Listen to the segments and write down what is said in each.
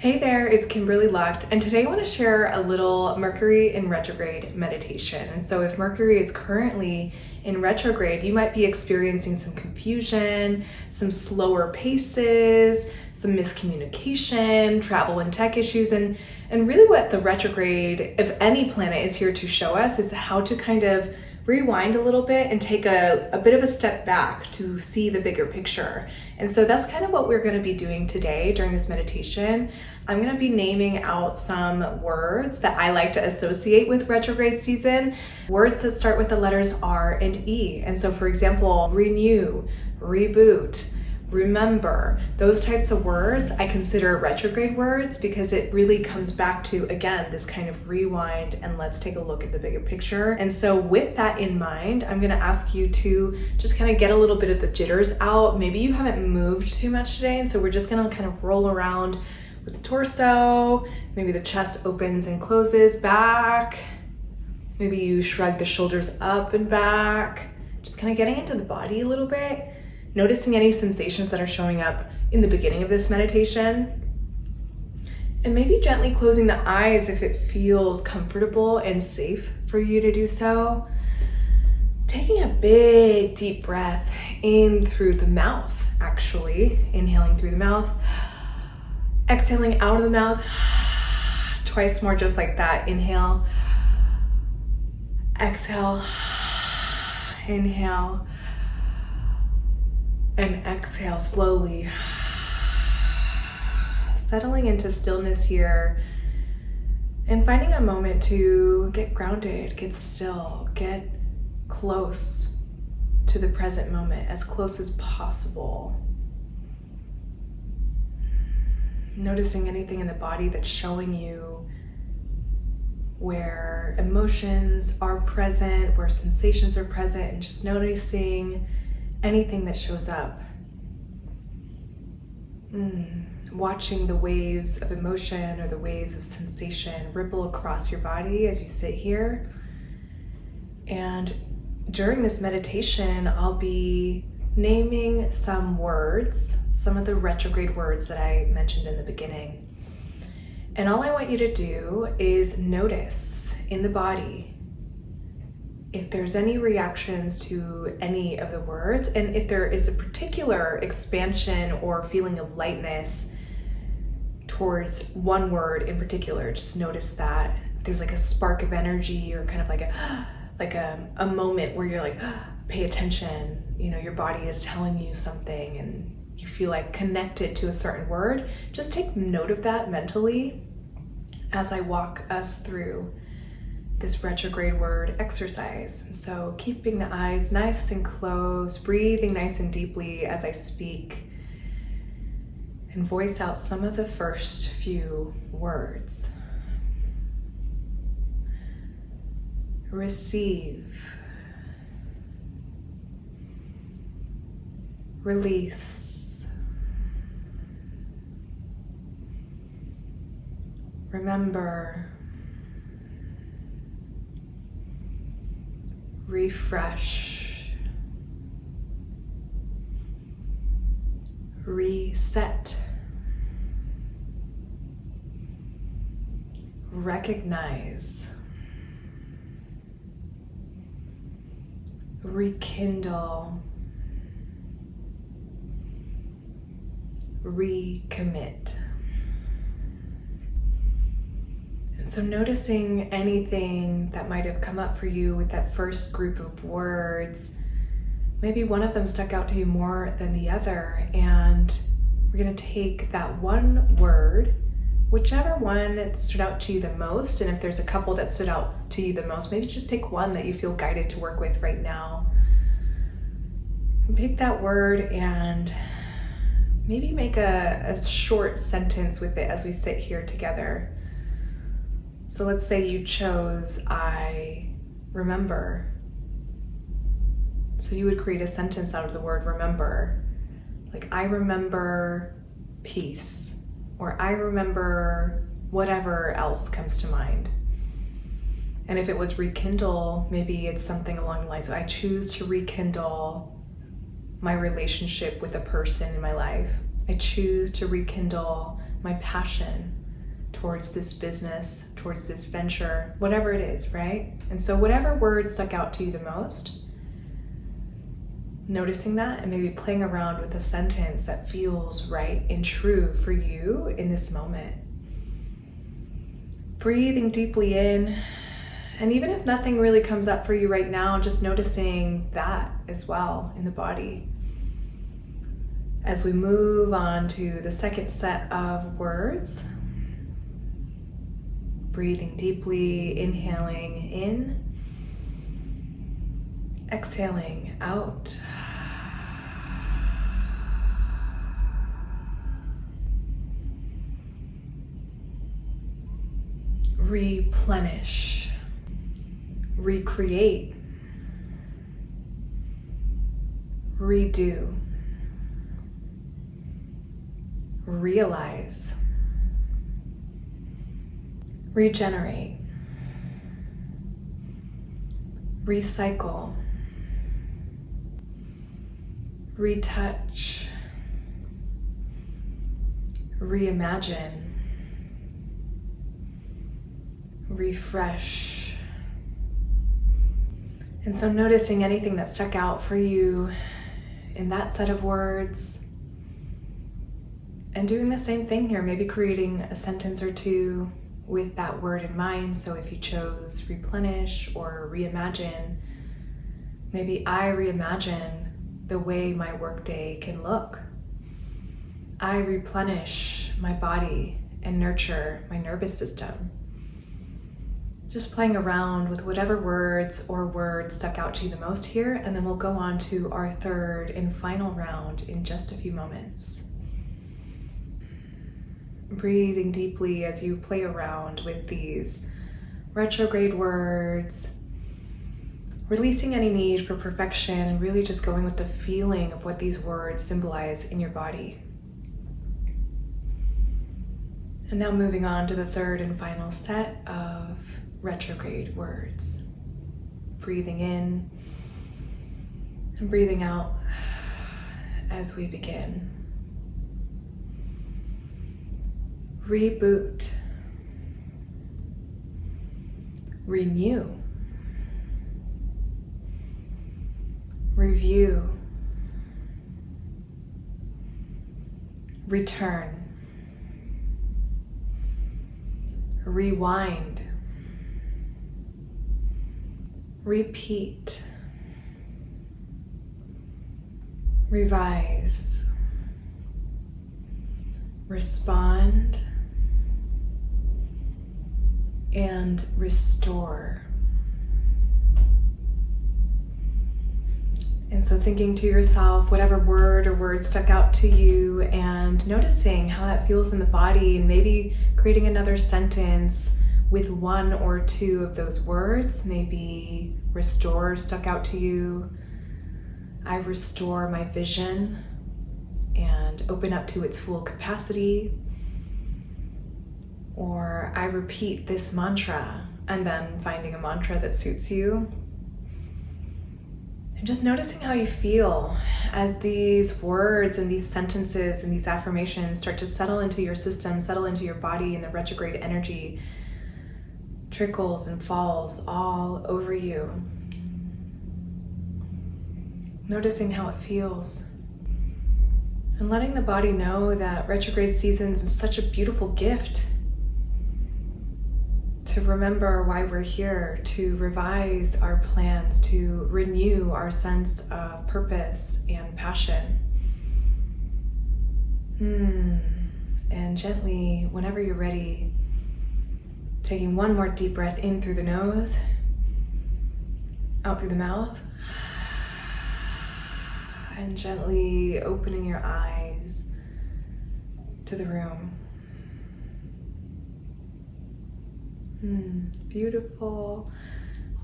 Hey there, it's Kimberly Lucht, and today I want to share a little Mercury in retrograde meditation. And so if Mercury is currently in retrograde, you might be experiencing some confusion, some slower paces, some miscommunication, travel and tech issues, and really what the retrograde of any planet is here to show us is how to kind of rewind a little bit and take a bit of a step back to see the bigger picture. And so that's kind of what we're going to be doing today during this meditation. I'm going to be naming out some words that I like to associate with retrograde season, words that start with the letters R and E. And so for example, renew, reboot, remember, those types of words I consider retrograde words because it really comes back to, again, this kind of rewind and let's take a look at the bigger picture. And so with that in mind, I'm going to ask you to just kind of get a little bit of the jitters out. Maybe you haven't moved too much today, and so we're just going to kind of roll around with the torso. Maybe the chest opens and closes back. Maybe you shrug the shoulders up and back. Just kind of getting into the body a little bit. Noticing any sensations that are showing up in the beginning of this meditation. And maybe gently closing the eyes if it feels comfortable and safe for you to do so. Taking a big deep breath in through the mouth, actually. Inhaling through the mouth. Exhaling out of the mouth. Twice more just like that. Inhale. Exhale. Inhale. And exhale slowly, settling into stillness here and finding a moment to get grounded, get still, get close to the present moment, as close as possible. Noticing anything in the body that's showing you where emotions are present, where sensations are present, and just noticing anything that shows up. Watching the waves of emotion or the waves of sensation ripple across your body as you sit here. And during this meditation, I'll be naming some words, some of the retrograde words that I mentioned in the beginning. And all I want you to do is notice in the body if there's any reactions to any of the words, and if there is a particular expansion or feeling of lightness towards one word in particular, just notice that. If there's like a spark of energy or kind of like a moment where you're like, pay attention, you know, your body is telling you something and you feel like connected to a certain word, just take note of that mentally as I walk us through this retrograde word exercise. So keeping the eyes nice and closed, breathing nice and deeply as I speak, and voice out some of the first few words. Receive, release, remember, refresh, reset, recognize, rekindle, recommit. So noticing anything that might have come up for you with that first group of words, maybe one of them stuck out to you more than the other, and we're going to take that one word, whichever one stood out to you the most, and if there's a couple that stood out to you the most, maybe just pick one that you feel guided to work with right now. Pick that word and maybe make a short sentence with it as we sit here together. So let's say you chose I remember. So you would create a sentence out of the word remember. Like, I remember peace, or I remember whatever else comes to mind. And if it was rekindle, maybe it's something along the lines of I choose to rekindle my relationship with a person in my life. I choose to rekindle my passion towards this business, towards this venture, whatever it is, right? And so whatever word stuck out to you the most, noticing that and maybe playing around with a sentence that feels right and true for you in this moment. Breathing deeply in, and even if nothing really comes up for you right now, just noticing that as well in the body. As we move on to the second set of words, breathing deeply, inhaling in, exhaling out. Replenish, recreate, redo, realize, regenerate, recycle, retouch, reimagine, refresh. And so noticing anything that stuck out for you in that set of words, and doing the same thing here, maybe creating a sentence or two with that word in mind. So if you chose replenish or reimagine, maybe I reimagine the way my workday can look. I replenish my body and nurture my nervous system. Just playing around with whatever words or words stuck out to you the most here, and then we'll go on to our third and final round in just a few moments. Breathing deeply as you play around with these retrograde words, releasing any need for perfection and really just going with the feeling of what these words symbolize in your body. And now moving on to the third and final set of retrograde words. Breathing in and breathing out as we begin. Reboot, renew, review, return, rewind, repeat, revise, respond, and restore. And so thinking to yourself, whatever word or word stuck out to you, and noticing how that feels in the body, and maybe creating another sentence with one or two of those words. Maybe restore stuck out to you. I restore my vision and open up to its full capacity. Or I repeat this mantra, and then finding a mantra that suits you. And just noticing how you feel as these words and these sentences and these affirmations start to settle into your system, settle into your body, and the retrograde energy trickles and falls all over you. Noticing how it feels. And letting the body know that retrograde seasons is such a beautiful gift to remember why we're here, to revise our plans, to renew our sense of purpose and passion. And gently, whenever you're ready, taking one more deep breath in through the nose, out through the mouth, and gently opening your eyes to the room. Beautiful.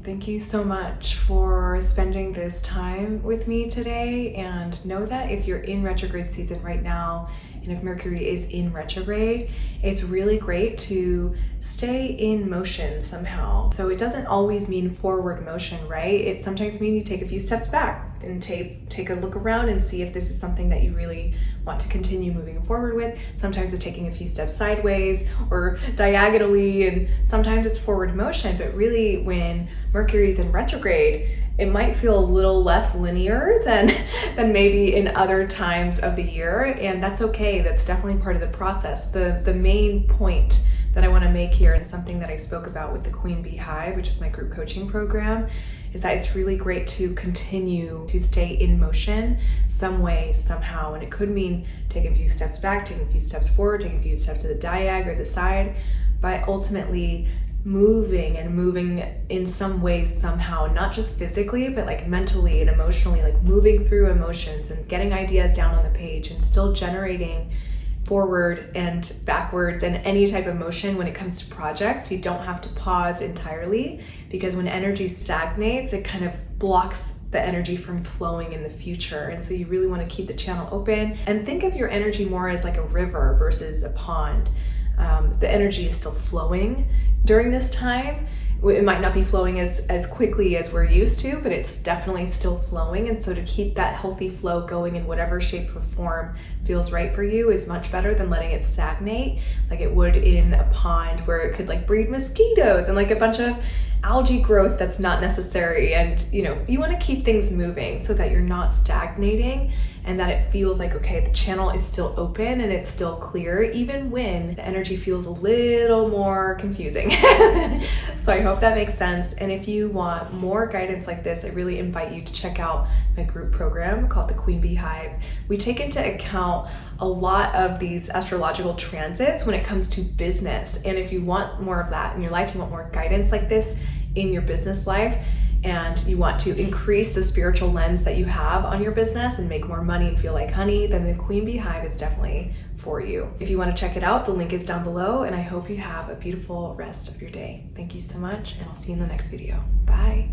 Thank you so much for spending this time with me today, and know that if you're in retrograde season right now, and if Mercury is in retrograde, it's really great to stay in motion somehow. So it doesn't always mean forward motion, right? It sometimes means you take a few steps back. and take a look around and see if this is something that you really want to continue moving forward with. Sometimes it's taking a few steps sideways or diagonally, and sometimes it's forward motion. But really, when Mercury's in retrograde, it might feel a little less linear than maybe in other times of the year, and that's okay. That's definitely part of the process. The main point that I want to make here, and something that I spoke about with the Queen Beehive, which is my group coaching program, is that it's really great to continue to stay in motion some way, somehow. And it could mean taking a few steps back, taking a few steps forward, taking a few steps to the diag or the side, but ultimately moving in some ways somehow, not just physically, but like mentally and emotionally, like moving through emotions and getting ideas down on the page and still generating forward and backwards and any type of motion when it comes to projects. You don't have to pause entirely, because when energy stagnates, it kind of blocks the energy from flowing in the future. And so you really want to keep the channel open and think of your energy more as like a river versus a pond. The energy is still flowing during this time. It might not be flowing as quickly as we're used to, but it's definitely still flowing. And so to keep that healthy flow going in whatever shape or form feels right for you is much better than letting it stagnate like it would in a pond, where it could like breed mosquitoes and like a bunch of algae growth that's not necessary. And you want to keep things moving so that you're not stagnating, and that it feels like, okay, the channel is still open and it's still clear, even when the energy feels a little more confusing. So I hope that makes sense. And if you want more guidance like this, I really invite you to check out my group program called the Queen Beehive. We take into account a lot of these astrological transits when it comes to business. And if you want more of that in your life, you want more guidance like this in your business life, and you want to increase the spiritual lens that you have on your business and make more money and feel like honey, then the Queen Beehive is definitely for you. If you want to check it out, the link is down below, and I hope you have a beautiful rest of your day. Thank you so much, and I'll see you in the next video. Bye.